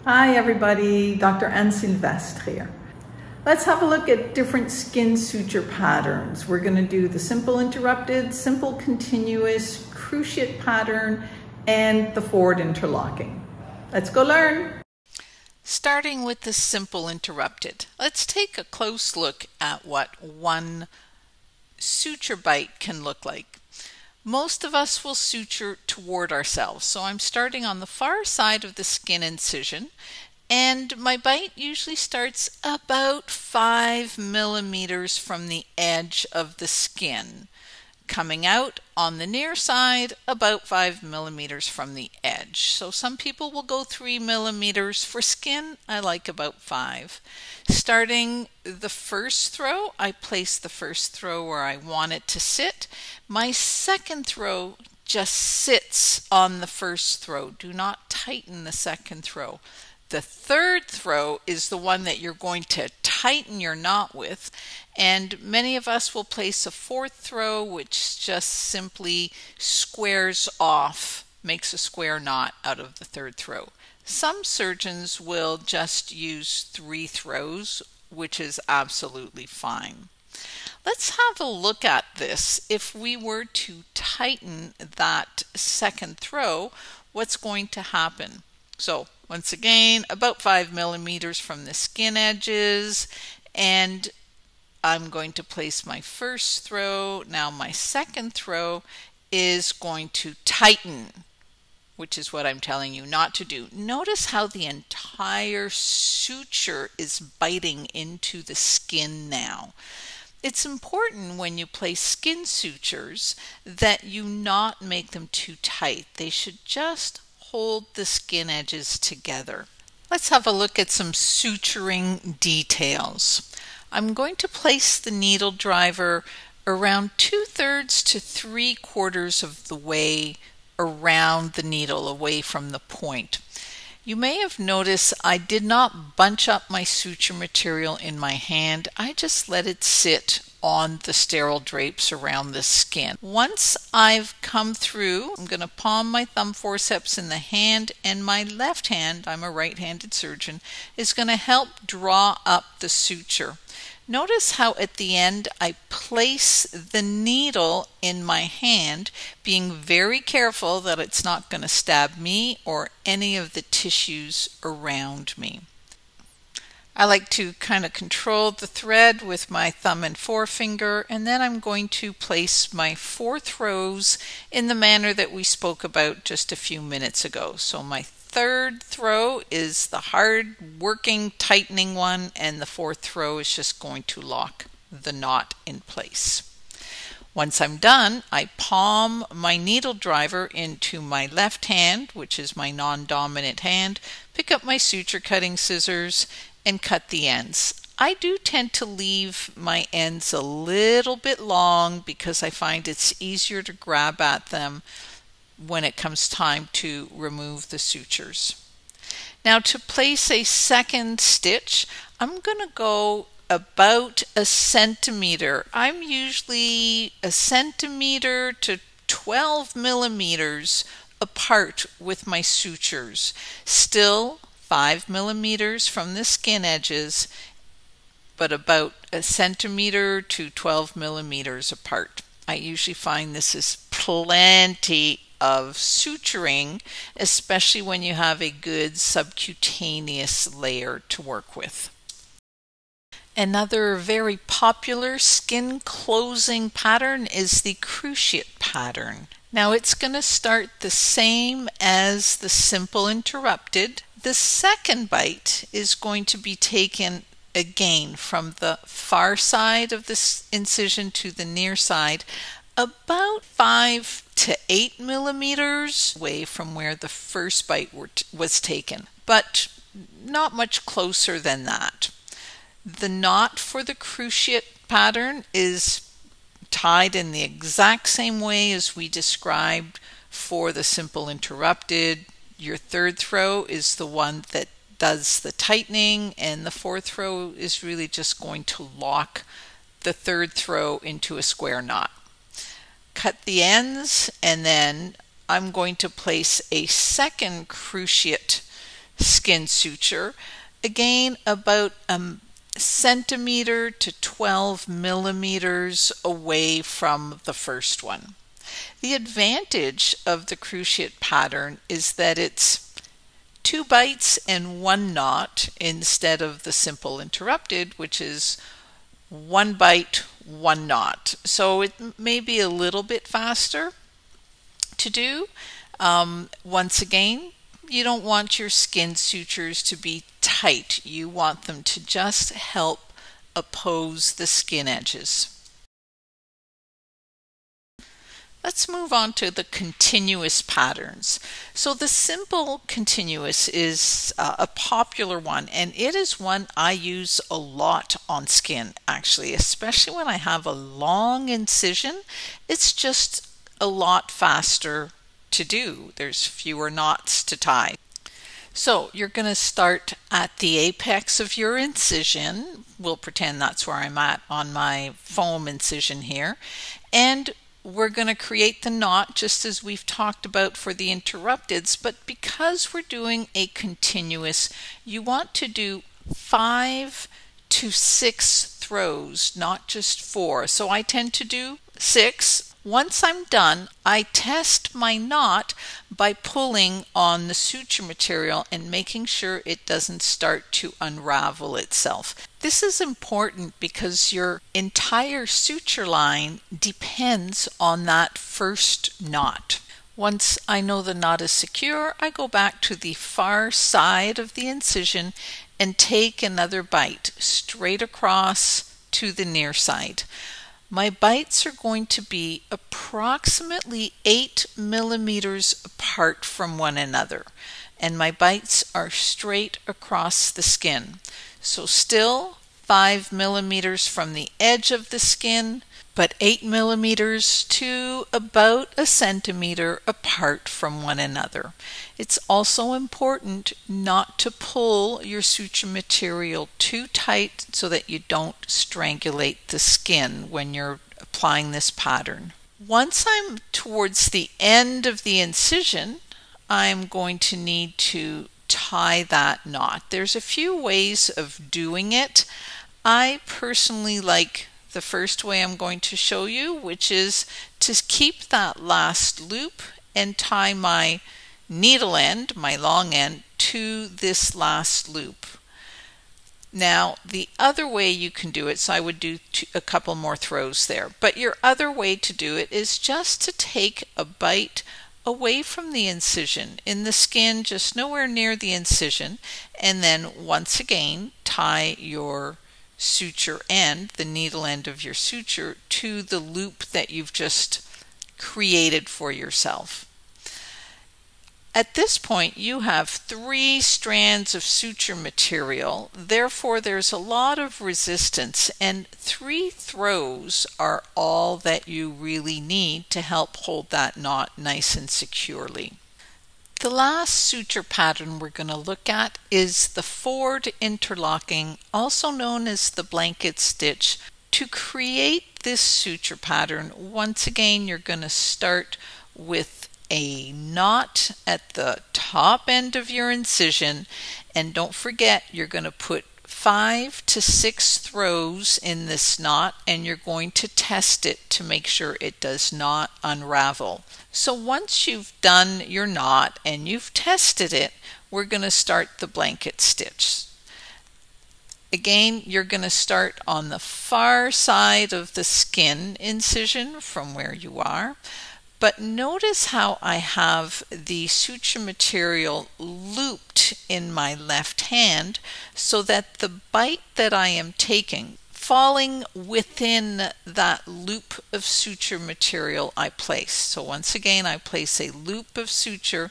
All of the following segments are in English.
Hi everybody, Dr Sylvestre here. Let's have a look at different skin suture patterns. We're going to do the simple interrupted, simple continuous, cruciate pattern, and the forward interlocking. Let's go learn. Starting with the simple interrupted, let's take a close look at what one suture bite can look like. Most of us will suture toward ourselves, so I'm starting on the far side of the skin incision, and my bite usually starts about 5 millimeters from the edge of the skin, coming out on the near side about 5 millimeters from the edge. So some people will go 3 millimeters. For skin, I like about 5. Starting the first throw, I place the first throw where I want it to sit. My second throw just sits on the first throw. Do not tighten the second throw. The third throw is the one that you're going to tighten your knot with, and many of us will place a fourth throw which just simply squares off, makes a square knot out of the third throw. Some surgeons will just use 3 throws, which is absolutely fine. Let's have a look at this. If we were to tighten that second throw, what's going to happen? So once again, about 5 millimeters from the skin edges, and I'm going to place my first throw. Now my second throw is going to tighten, which is what I'm telling you not to do. Notice how the entire suture is biting into the skin now. It's important when you place skin sutures that you not make them too tight. They should just hold the skin edges together. Let's have a look at some suturing details. I'm going to place the needle driver around 2/3 to 3/4 of the way around the needle, away from the point. You may have noticed I did not bunch up my suture material in my hand. I just let it sit on the sterile drapes around the skin. Once I've come through, I'm going to palm my thumb forceps in the hand, and my left hand, I'm a right-handed surgeon, is going to help draw up the suture. Notice how at the end I place the needle in my hand, being very careful that it's not going to stab me or any of the tissues around me. I like to kind of control the thread with my thumb and forefinger, and then I'm going to place my 4 throws in the manner that we spoke about just a few minutes ago. So my third throw is the hard working tightening one, and the fourth throw is just going to lock the knot in place. Once I'm done, I palm my needle driver into my left hand, which is my non-dominant hand, pick up my suture cutting scissors, and cut the ends. I do tend to leave my ends a little bit long because I find it's easier to grab at them when it comes time to remove the sutures. Now to place a second stitch, I'm going to go about 1 centimeter. I'm usually 1 centimeter to 12 millimeters apart with my sutures. Still 5 millimeters from the skin edges, but about 1 centimeter to 12 millimeters apart. I usually find this is plenty of suturing, especially when you have a good subcutaneous layer to work with. Another very popular skin closing pattern is the cruciate pattern. Now it's going to start the same as the simple interrupted. The second bite is going to be taken again from the far side of this incision to the near side, about 5 to 8 millimeters away from where the first bite was taken, but not much closer than that. The knot for the cruciate pattern is tied in the exact same way as we described for the simple interrupted. Your third throw is the one that does the tightening, and the fourth throw is really just going to lock the third throw into a square knot. Cut the ends, and then I'm going to place a second cruciate skin suture, again about a centimeter to 12 millimeters away from the first one. The advantage of the cruciate pattern is that it's 2 bites and 1 knot instead of the simple interrupted, which is 1 bite, 1 knot. So it may be a little bit faster to do. Once again, you don't want your skin sutures to be tight. You want them to just help oppose the skin edges. Let's move on to the continuous patterns. So the simple continuous is a popular one, and it is one I use a lot on skin, actually, especially when I have a long incision. It's just a lot faster to do. There's fewer knots to tie. So you're going to start at the apex of your incision. We'll pretend that's where I'm at on my foam incision here. And we're going to create the knot just as we've talked about for the interrupteds, but because we're doing a continuous, you want to do 5 to 6 throws, not just 4. So I tend to do 6. Once I'm done, I test my knot by pulling on the suture material and making sure it doesn't start to unravel itself. This is important because your entire suture line depends on that first knot. Once I know the knot is secure, I go back to the far side of the incision and take another bite straight across to the near side. My bites are going to be approximately 8 millimeters apart from one another, and my bites are straight across the skin. So still 5 millimeters from the edge of the skin, but 8 millimeters to about a centimeter apart from one another. It's also important not to pull your suture material too tight so that you don't strangulate the skin when you're applying this pattern. Once I'm towards the end of the incision, I'm going to need to tie that knot. There's a few ways of doing it. I personally like the first way I'm going to show you, which is to keep that last loop and tie my needle end, my long end, to this last loop. Now the other way you can do it, so I would do a couple more throws there, but your other way to do it is just to take a bite away from the incision in the skin, just nowhere near the incision, and then once again tie your suture end, the needle end of your suture, to the loop that you've just created for yourself. At this point, you have 3 strands of suture material, therefore there's a lot of resistance, and 3 throws are all that you really need to help hold that knot nice and securely. The last suture pattern we're going to look at is the forward interlocking, also known as the blanket stitch. To create this suture pattern, once again, you're going to start with a knot at the top end of your incision, and don't forget you're going to put 5 to 6 throws in this knot, and you're going to test it to make sure it does not unravel. So once you've done your knot and you've tested it, we're going to start the blanket stitch. Again, you're going to start on the far side of the skin incision from where you are. But notice how I have the suture material looped in my left hand so that the bite that I am taking, falling within that loop of suture material I place. So once again, I place a loop of suture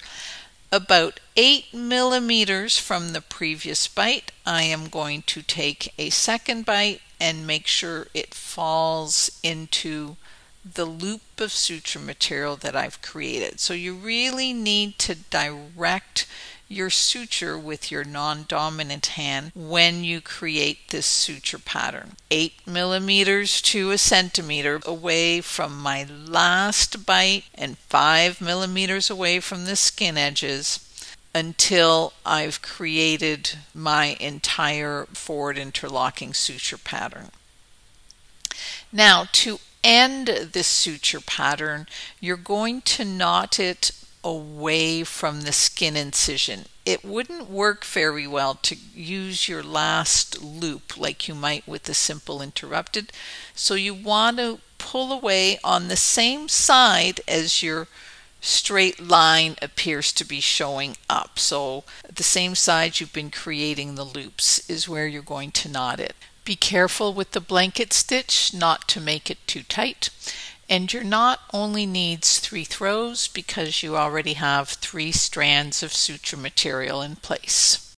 about 8 millimeters from the previous bite. I am going to take a second bite and make sure it falls into the loop of suture material that I've created. So you really need to direct your suture with your non-dominant hand when you create this suture pattern. 8 millimeters to a centimeter away from my last bite and 5 millimeters away from the skin edges. until I've created my entire forward interlocking suture pattern. Now, to end this suture pattern, you're going to knot it away from the skin incision. It wouldn't work very well to use your last loop like you might with the simple interrupted. So you want to pull away on the same side as your straight line appears to be showing up. So the same side you've been creating the loops is where you're going to knot it. Be careful with the blanket stitch not to make it too tight. And your knot only needs 3 throws because you already have 3 strands of suture material in place.